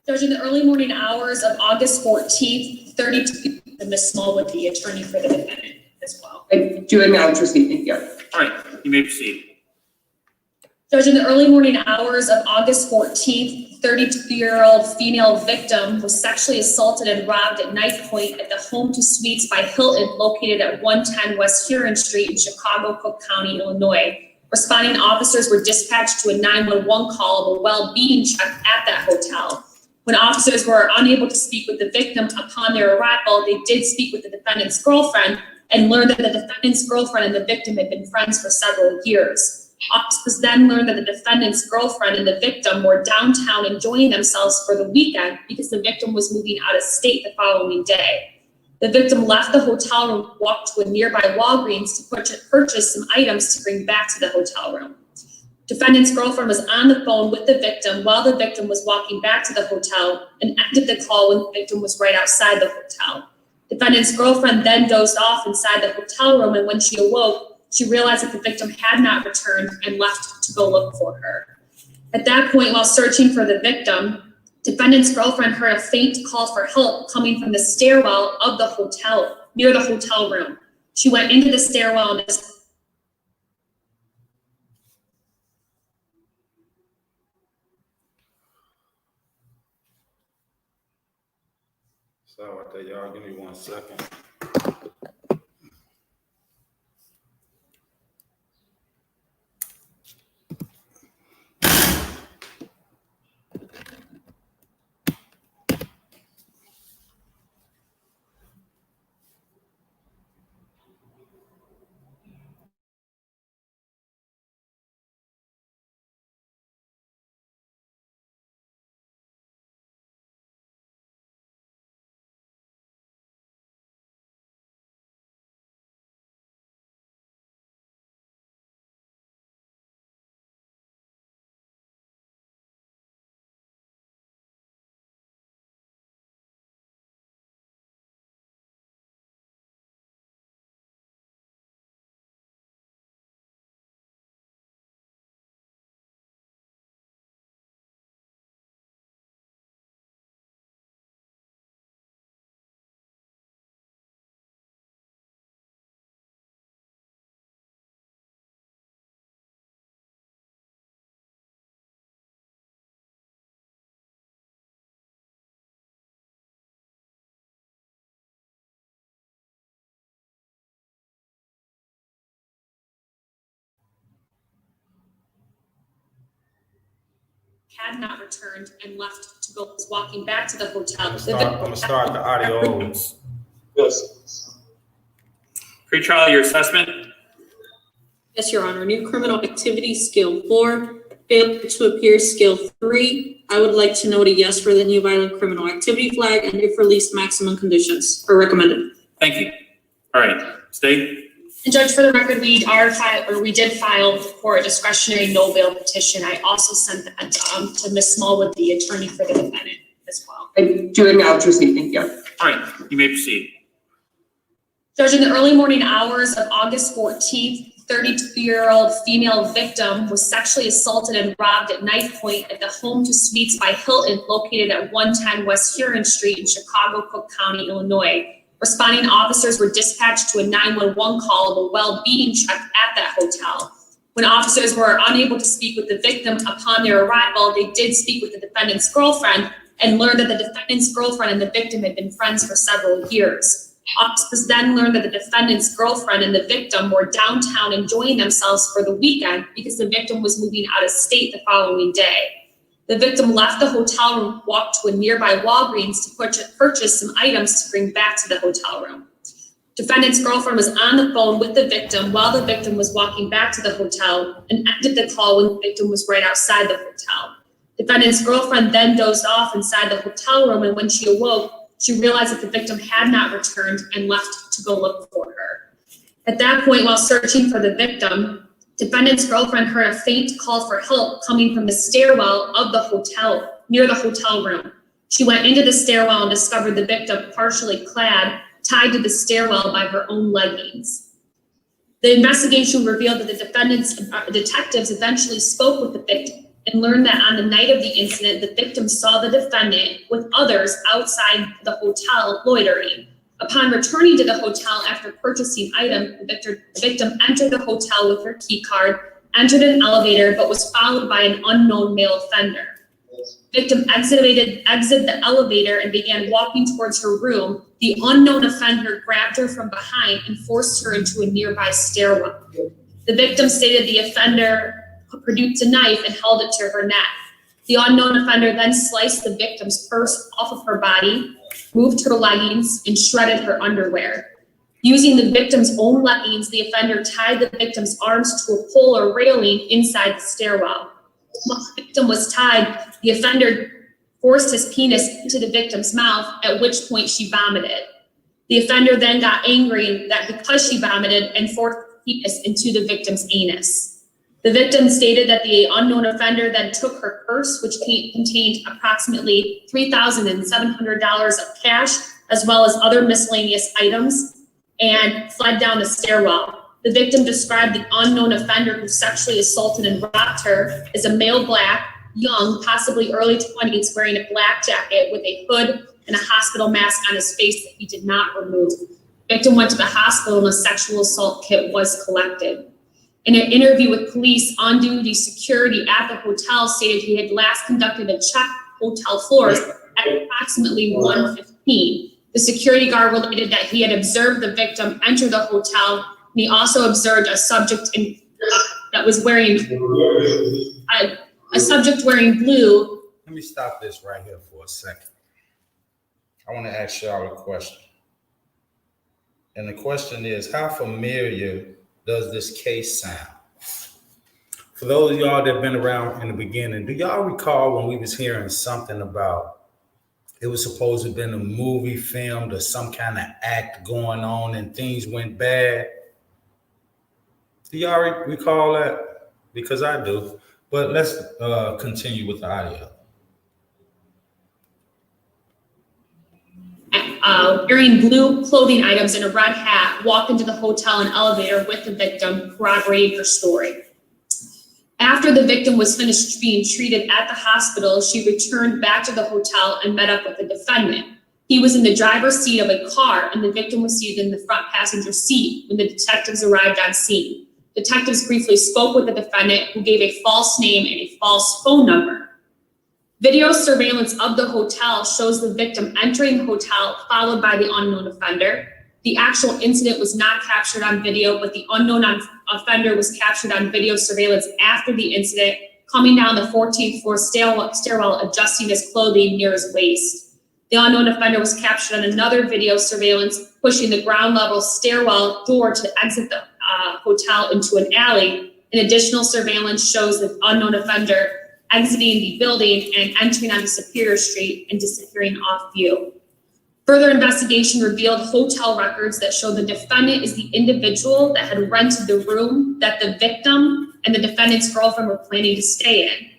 Judge, in the early morning hours of August 14th, 32, Ms. Smallwood, the attorney for the defendant as well. I do acknowledge receipt. Thank you. All right, you may proceed. Judge, in the early morning hours of August 14th, 32-year-old female victim was sexually assaulted and robbed at knife point at the Home to Suites by Hilton located at 110 West Huron Street in Chicago, Cook County, Illinois. Responding officers were dispatched to a 911 call of a well-being check at that hotel. When officers were unable to speak with the victim upon their arrival, they did speak with the defendant's girlfriend and learned that the defendant's girlfriend and the victim had been friends for several years. Officers then learned that the defendant's girlfriend and the victim were downtown enjoying themselves for the weekend because the victim was moving out of state the following day. The victim left the hotel room, walked to a nearby Walgreens to purchase some items to bring back to the hotel room. Defendant's girlfriend was on the phone with the victim while the victim was walking back to the hotel and ended the call when the victim was right outside the hotel. Defendant's girlfriend then dozed off inside the hotel room, and when she awoke, she realized that the victim had not returned and left to go look for her. At that point, while searching for the victim, defendant's girlfriend heard a faint call for help coming from the stairwell of the hotel, near the hotel room. She went into the stairwell and So right there, y'all give me 1 second. had not returned and left to go, was walking back to the hotel. I'm gonna start the audio. Yes. Pre-trial, your assessment. Yes, Your Honor. New criminal activity, scale 4. Failure to appear, scale 3. I would like to note a yes for the new violent criminal activity flag, and if released, maximum conditions are recommended. Thank you. All right, State. And Judge, for the record, we did file for a discretionary no bail petition. I also sent that to Ms. Smallwood, the attorney for the defendant, as well. I do acknowledge receipt. Thank you. All right, you may proceed. Judge, in the early morning hours of August 14th, 32-year-old female victim was sexually assaulted and robbed at knife point at the Home to Suites by Hilton located at 110 West Huron Street in Chicago, Cook County, Illinois. Responding officers were dispatched to a 911 call of a well-being check at that hotel. When officers were unable to speak with the victim upon their arrival, they did speak with the defendant's girlfriend and learned that the defendant's girlfriend and the victim had been friends for several years. Officers then learned that the defendant's girlfriend and the victim were downtown enjoying themselves for the weekend because the victim was moving out of state the following day. The victim left the hotel room, walked to a nearby Walgreens to purchase some items to bring back to the hotel room. Defendant's girlfriend was on the phone with the victim while the victim was walking back to the hotel and ended the call when the victim was right outside the hotel. Defendant's girlfriend then dozed off inside the hotel room, and when she awoke, she realized that the victim had not returned and left to go look for her. At that point, while searching for the victim, defendant's girlfriend heard a faint call for help coming from the stairwell of the hotel, near the hotel room. She went into the stairwell and discovered the victim partially clad, tied to the stairwell by her own leggings. The investigation revealed that the detectives eventually spoke with the victim and learned that on the night of the incident, the victim saw the defendant with others outside the hotel loitering. Upon returning to the hotel after purchasing items, the victim entered the hotel with her key card, entered an elevator, but was followed by an unknown male offender. Victim exited the elevator and began walking towards her room. The unknown offender grabbed her from behind and forced her into a nearby stairwell. The victim stated the offender produced a knife and held it to her neck. The unknown offender then sliced the victim's purse off of her body, moved her leggings, and shredded her underwear. Using the victim's own leggings, the offender tied the victim's arms to a pole or railing inside the stairwell. While the victim was tied, the offender forced his penis into the victim's mouth, at which point she vomited. The offender then got angry that because she vomited and forced the penis into the victim's anus. The victim stated that the unknown offender then took her purse, which contained approximately $3,700 of cash, as well as other miscellaneous items, and fled down the stairwell. The victim described the unknown offender who sexually assaulted and robbed her as a male black, young, possibly early 20s, wearing a black jacket with a hood and a hospital mask on his face that he did not remove. The victim went to the hospital and a sexual assault kit was collected. In an interview with police, on-duty security at the hotel stated he had last conducted a check hotel floors at approximately 1:15. The security guard related that he had observed the victim enter the hotel, and he also observed a subject that was wearing a subject wearing blue. Let me stop this right here for a second. I want to ask y'all a question. And the question is, how familiar does this case sound? For those of y'all that have been around in the beginning, do y'all recall when we was hearing something about it was supposed to have been a movie filmed or some kind of act going on and things went bad? Do y'all recall that? Because I do. But let's continue with the audio. Wearing blue clothing items and a red hat, walked into the hotel and elevator with the victim, corroborating her story. After the victim was finished being treated at the hospital, she returned back to the hotel and met up with the defendant. He was in the driver's seat of a car and the victim was seated in the front passenger seat when the detectives arrived on scene. Detectives briefly spoke with the defendant, who gave a false name and a false phone number. Video surveillance of the hotel shows the victim entering the hotel, followed by the unknown offender. The actual incident was not captured on video, but the unknown offender was captured on video surveillance after the incident, coming down the 14th floor stairwell, adjusting his clothing near his waist. The unknown offender was captured on another video surveillance, pushing the ground level stairwell door to exit the hotel into an alley. An additional surveillance shows the unknown offender exiting the building and entering onto Superior Street and disappearing off view. Further investigation revealed hotel records that show the defendant is the individual that had rented the room that the victim and the defendant's girlfriend were planning to stay in.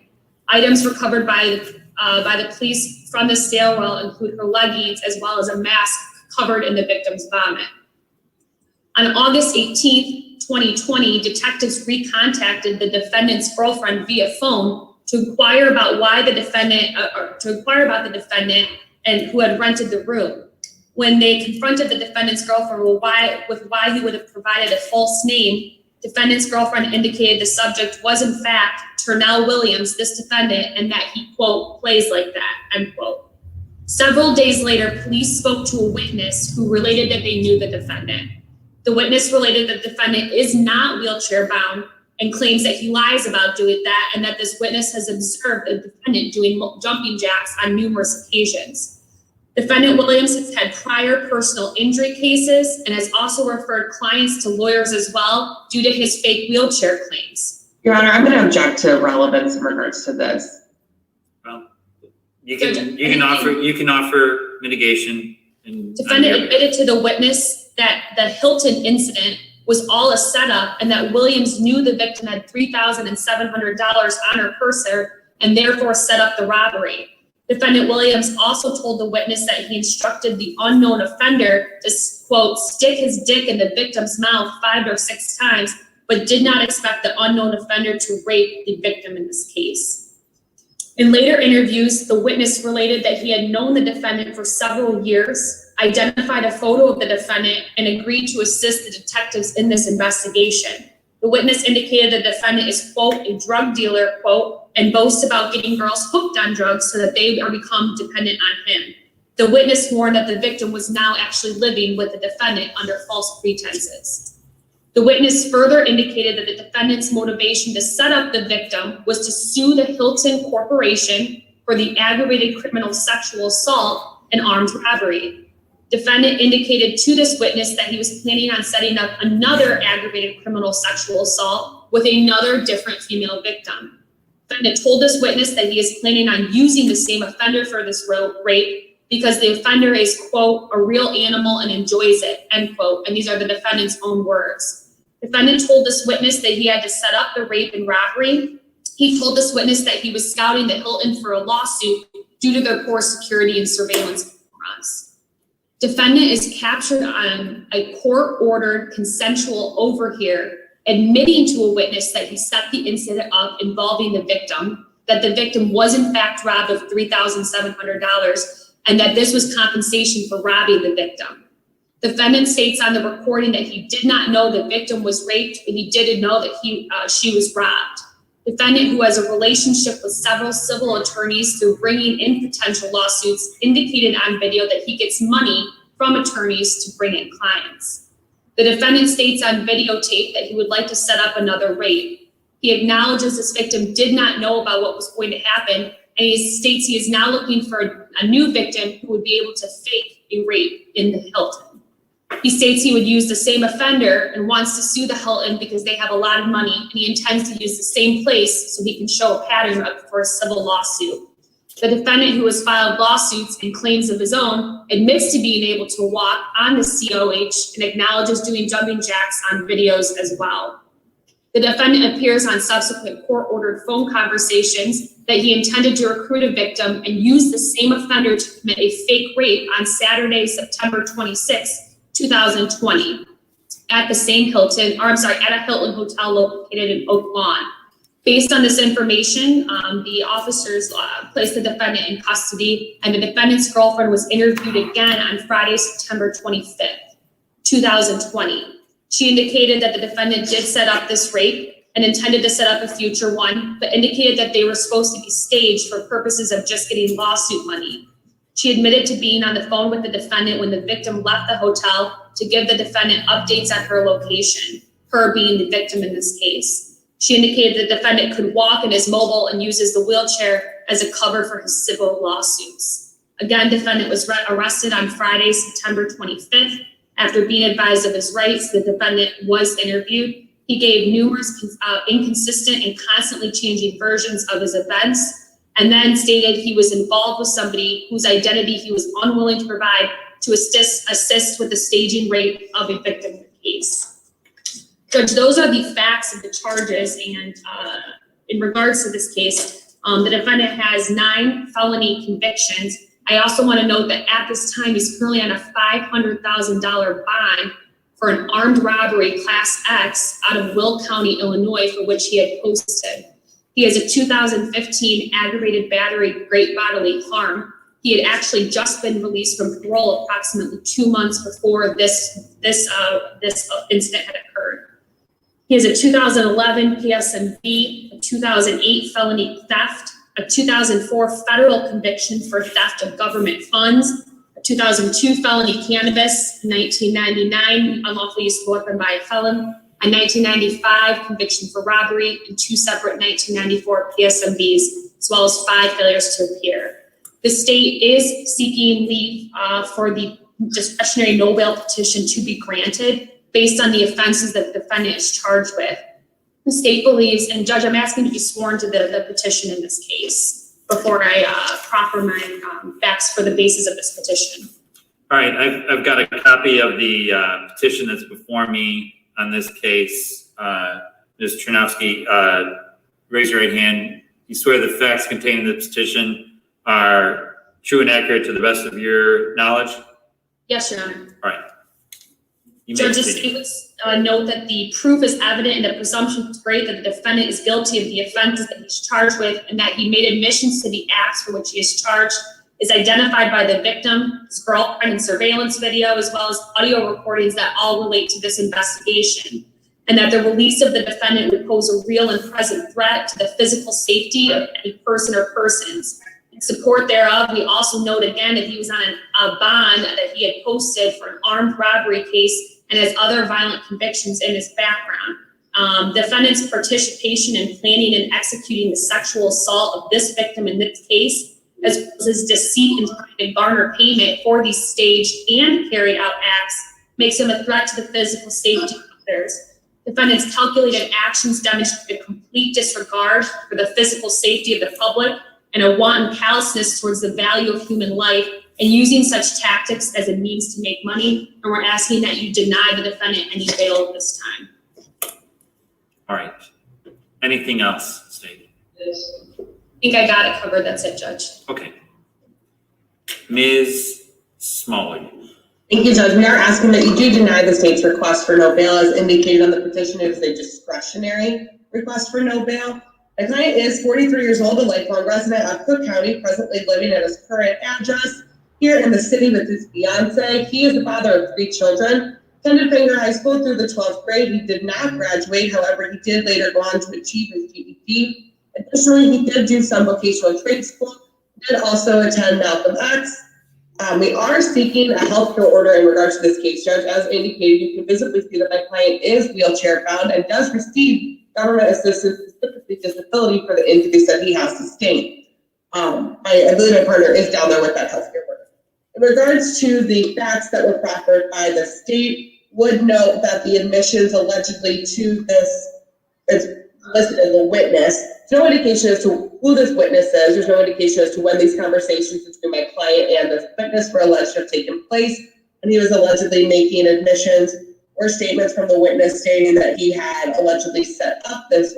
Items recovered by the police from the stairwell include her leggings as well as a mask covered in the victim's vomit. On August 18th, 2020, detectives recontacted the defendant's girlfriend via phone to inquire about the defendant and who had rented the room. When they confronted the defendant's girlfriend with why he would have provided a false name, defendant's girlfriend indicated the subject was in fact Turnell Williams, this defendant, and that he, quote, plays like that, end quote. Several days later, police spoke to a witness who related that they knew the defendant. The witness related that the defendant is not wheelchair bound and claims that he lies about doing that, and that this witness has observed the defendant doing jumping jacks on numerous occasions. Defendant Williams has had prior personal injury cases and has also referred clients to lawyers as well due to his fake wheelchair claims. Your Honor, I'm going to object to relevance in regards to this. Well, you can offer mitigation. Defendant admitted to the witness that the Hilton incident was all a setup and that Williams knew the victim had $3,700 on her purser and therefore set up the robbery. Defendant Williams also told the witness that he instructed the unknown offender to, quote, stick his dick in the victim's mouth 5 or 6 times, but did not expect the unknown offender to rape the victim in this case. In later interviews, the witness related that he had known the defendant for several years, identified a photo of the defendant, and agreed to assist the detectives in this investigation. The witness indicated the defendant is, quote, a drug dealer, quote, and boasts about getting girls hooked on drugs so that they are become dependent on him. The witness warned that the victim was now actually living with the defendant under false pretenses. The witness further indicated that the defendant's motivation to set up the victim was to sue the Hilton Corporation for the aggravated criminal sexual assault and armed robbery. Defendant indicated to this witness that he was planning on setting up another aggravated criminal sexual assault with another different female victim. Defendant told this witness that he is planning on using the same offender for this rape because the offender is, quote, a real animal and enjoys it, end quote, and these are the defendant's own words. Defendant told this witness that he had to set up the rape and robbery. He told this witness that he was scouting the Hilton for a lawsuit due to their poor security and surveillance cameras. Defendant is captured on a court-ordered consensual overhear, admitting to a witness that he set the incident up involving the victim, that the victim was in fact robbed of $3,700, and that this was compensation for robbing the victim. Defendant states on the recording that he did not know the victim was raped, and he didn't know that she was robbed. Defendant, who has a relationship with several civil attorneys through bringing in potential lawsuits, indicated on video that he gets money from attorneys to bring in clients. The defendant states on videotape that he would like to set up another rape. He acknowledges this victim did not know about what was going to happen, and he states he is now looking for a new victim who would be able to fake a rape in the Hilton. He states he would use the same offender and wants to sue the Hilton because they have a lot of money, and he intends to use the same place so he can show a pattern for a civil lawsuit. The defendant, who has filed lawsuits and claims of his own, admits to being able to walk on the COH and acknowledges doing jumping jacks on videos as well. The defendant appears on subsequent court-ordered phone conversations that he intended to recruit a victim and use the same offender to commit a fake rape on Saturday, September 26, 2020, at the same Hilton, at a Hilton hotel located in Oak Lawn. Based on this information, the officers placed the defendant in custody, and the defendant's girlfriend was interviewed again on Friday, September 25th, 2020. She indicated that the defendant did set up this rape and intended to set up a future one, but indicated that they were supposed to be staged for purposes of just getting lawsuit money. She admitted to being on the phone with the defendant when the victim left the hotel to give the defendant updates on her location, her being the victim in this case. She indicated the defendant could walk and is mobile and uses the wheelchair as a cover for his civil lawsuits. Again, defendant was arrested on Friday, September 25th. After being advised of his rights, the defendant was interviewed. He gave numerous inconsistent and constantly changing versions of his events, and then stated he was involved with somebody whose identity he was unwilling to provide to assist with the staging rape of a victim in the case. Judge, those are the facts of the charges, and in regards to this case, the defendant has 9 felony convictions. I also want to note that at this time, he's currently on a $500,000 bond for an armed robbery Class X out of Will County, Illinois, for which he had posted. He has a 2015 aggravated battery, great bodily harm. He had actually just been released from parole approximately 2 months before this incident had occurred. He has a 2011 PSMV, a 2008 felony theft, a 2004 federal conviction for theft of government funds, a 2002 felony cannabis, 1999 unlawful use of a weapon by a felon, a 1995 conviction for robbery, and 2 separate 1994 PSMVs, as well as 5 failures to appear. The state is seeking leave for the discretionary no bail petition to be granted based on the offenses that the defendant is charged with. The state believes, and Judge, I'm asking to be sworn to the petition in this case before I proffer my facts for the basis of this petition. All right, I've got a copy of the petition that's before me on this case. Ms. Chernowski, raise your right hand. You swear the facts contained in the petition are true and accurate to the best of your knowledge? Yes, Your Honor. All right. You may Judges, continue. it would note that the proof is evident and the presumption is great that the defendant is guilty of the offenses that he's charged with and that he made admissions to the acts for which he is charged, is identified by the victim, his girlfriend, and surveillance video, as well as audio recordings that all relate to this investigation, and that the release of the defendant would pose a real and present threat to the physical safety of any person or persons. In support thereof, we also note again that he was on a bond that he had posted for an armed robbery case and has other violent convictions in his background. Defendant's participation in planning and executing the sexual assault of this victim in this case, as well as his deceit and trying to garner payment for these staged and carried out acts, makes him a threat to the physical safety of others. Defendant's calculated actions demonstrate a complete disregard for the physical safety of the public and a wanton callousness towards the value of human life, and using such tactics as a means to make money. And we're asking that you deny the defendant any bail at this time. All right. Anything else, State? I think I got it covered. That's it, Judge. Okay. Ms. Smalley. Thank you, Judge. We are asking that you do deny the state's request for no bail as indicated on the petition. It is a discretionary request for no bail. The client is 43 years old, a lifelong resident of Cook County, presently living at his current address here in the city with his fiance. He is the father of 3 children, attended Finger High School through the 12th grade. He did not graduate. However, he did later go on to achieve his GED. Additionally, he did do some vocational trade school, did also attend Malcolm X. We are seeking a healthcare order in regards to this case, Judge. As indicated, you can visibly see that my client is wheelchair bound and does receive government assistance, specifically disability, for the injuries that he has sustained. I believe my partner is down there with that healthcare order. In regards to the facts that were proffered by the state, would note that the admissions allegedly to this is listed as a witness. There's no indication as to who this witness is. There's no indication as to when these conversations between my client and this witness were alleged to have taken place. And he was allegedly making admissions or statements from the witness stating that he had allegedly set up this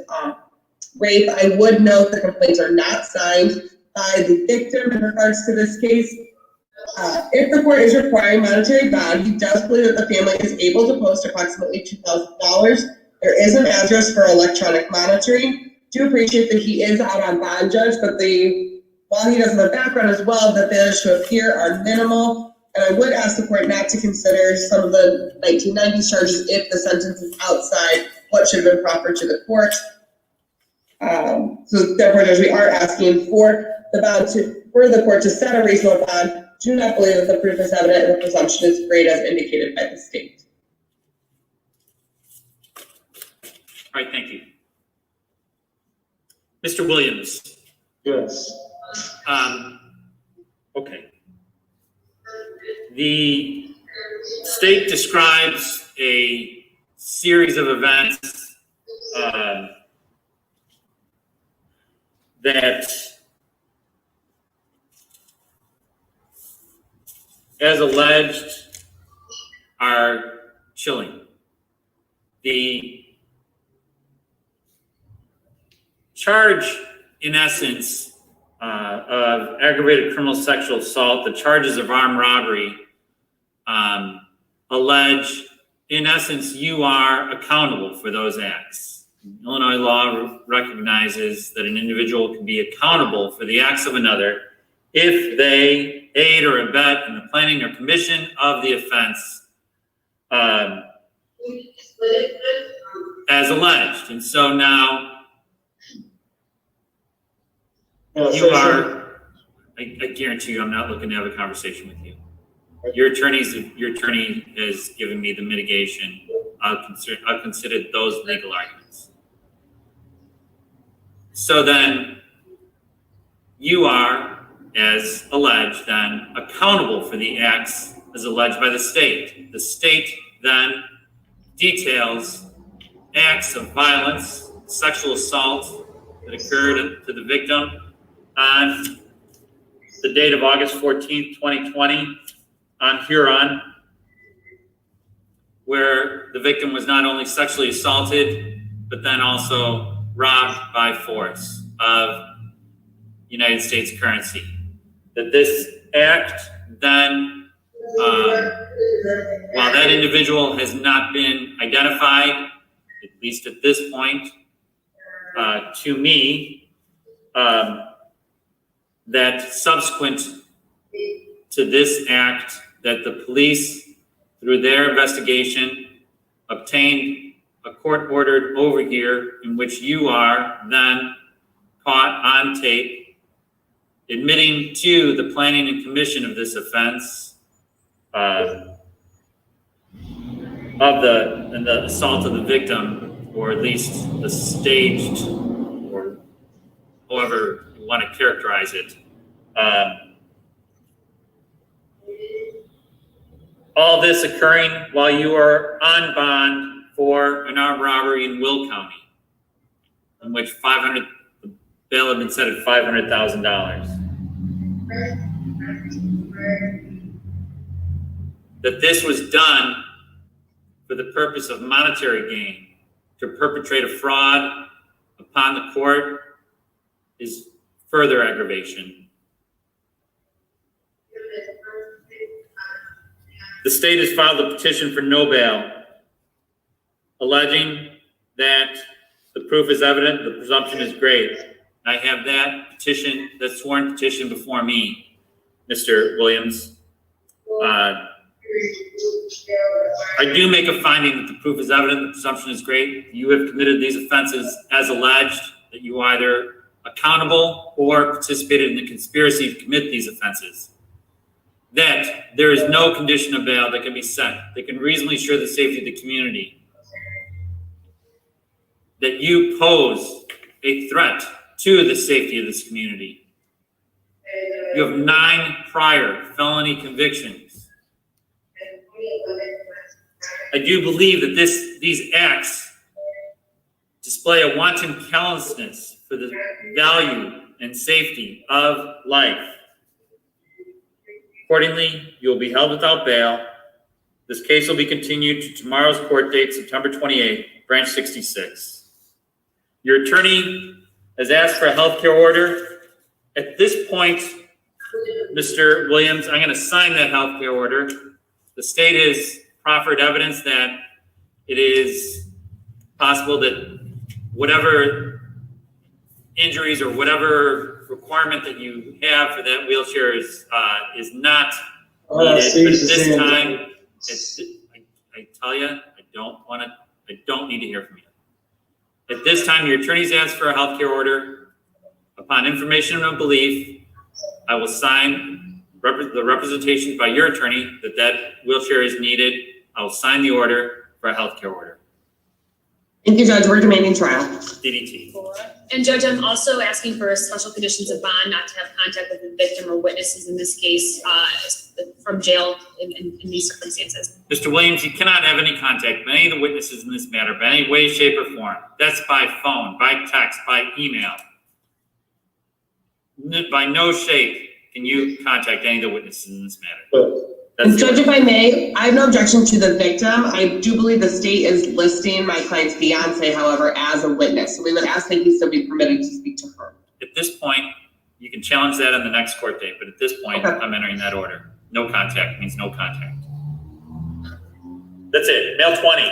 rape. I would note the complaints are not signed by the victim in regards to this case. If the court is requiring monetary bond, he does believe that the family is able to post approximately $2,000. There is an address for electronic monitoring. Do appreciate that he is out on bond, Judge, but while he does have a background as well, the failures to appear are minimal. And I would ask the court not to consider some of the 1990s charges if the sentence is outside what should have been proffered to the court. So therefore, Judge, we are asking for the court to set a reasonable bond. Do not believe that the proof is evident and the presumption is great as indicated by the state. All right, thank you. Mr. Williams. Yes. Okay. The state describes a series of events that, as alleged, are chilling. The charge, in essence, of aggravated criminal sexual assault, the charges of armed robbery, allege, in essence, you are accountable for those acts. Illinois law recognizes that an individual can be accountable for the acts of another if they aid or abet in the planning or commission of the offense as alleged. And so now you are, I guarantee you, I'm not looking to have a conversation with you. Your attorney has given me the mitigation. I'll consider those legal arguments. So then you are, as alleged, then accountable for the acts as alleged by the state. The state then details acts of violence, sexual assault that occurred to the victim on the date of August 14th, 2020 on Huron, where the victim was not only sexually assaulted, but then also robbed by force of United States currency. That this act then While that individual has not been identified, at least at this point, to me, that subsequent to this act, that the police, through their investigation, obtained a court-ordered overhear in which you are then caught on tape admitting to the planning and commission of this offense, of the assault of the victim, or at least the staged, or however you want to characterize it. All this occurring while you are on bond for an armed robbery in Will County, in which the bail had been set at $500,000. That this was done for the purpose of monetary gain, to perpetrate a fraud upon the court, is further aggravation. The state has filed a petition for no bail, alleging that the proof is evident, the presumption is great. I have that petition, that sworn petition before me, Mr. Williams. I do make a finding that the proof is evident, the presumption is great. You have committed these offenses as alleged, that you are either accountable or participated in the conspiracy to commit these offenses. That there is no condition of bail that can be set that can reasonably assure the safety of the community. That you pose a threat to the safety of this community. You have 9 prior felony convictions. I do believe that these acts display a wanton callousness for the value and safety of life. Accordingly, you will be held without bail. This case will be continued to tomorrow's court date, September 28th, branch 66. Your attorney has asked for a healthcare order. At this point, Mr. Williams, I'm going to sign that healthcare order. The state has proffered evidence that it is possible that whatever injuries or whatever requirement that you have for that wheelchair is not needed. But at this time, I tell you, I don't need to hear from you. At this time, your attorney's asked for a healthcare order. Upon information and belief, I will sign the representation by your attorney that wheelchair is needed. I will sign the order for a healthcare order. Thank you, Judge. We're demanding trial. DDT. And Judge, I'm also asking for special conditions of bond, not to have contact with the victim or witnesses in this case, from jail in these circumstances. Mr. Williams, you cannot have any contact with any of the witnesses in this matter by any way, shape, or form. That's by phone, by text, by email. By no shape can you contact any of the witnesses in this matter. And Judge, if I may, I have no objection to the victim. I do believe the state is listing my client's fiance, however, as a witness. So we would ask that he still be permitted to speak to her. At this point, you can challenge that on the next court date, but at this point, okay. I'm entering that order. No contact means no contact. That's it. Mail 20.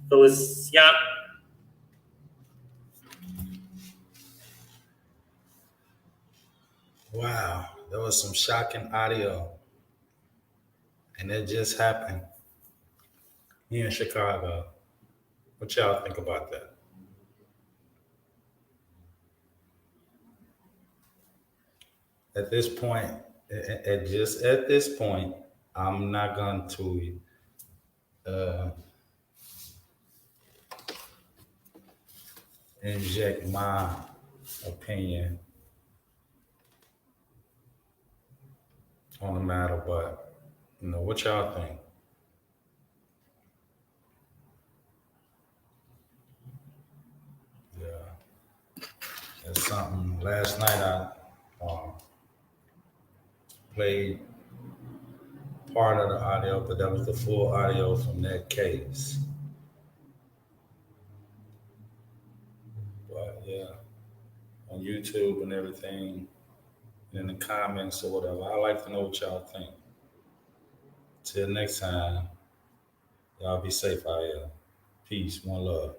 Feliciano. Wow, there was some shocking audio. And it just happened here in Chicago. What y'all think about that? At this point, at this point, I'm not going to inject my opinion on the matter, but what y'all think? Yeah, that's something. Last night I played part of the audio, but that was the full audio from that case. But yeah, on YouTube and everything, and in the comments or whatever, I like to know what y'all think. Till next time, y'all be safe out here. Peace, one love.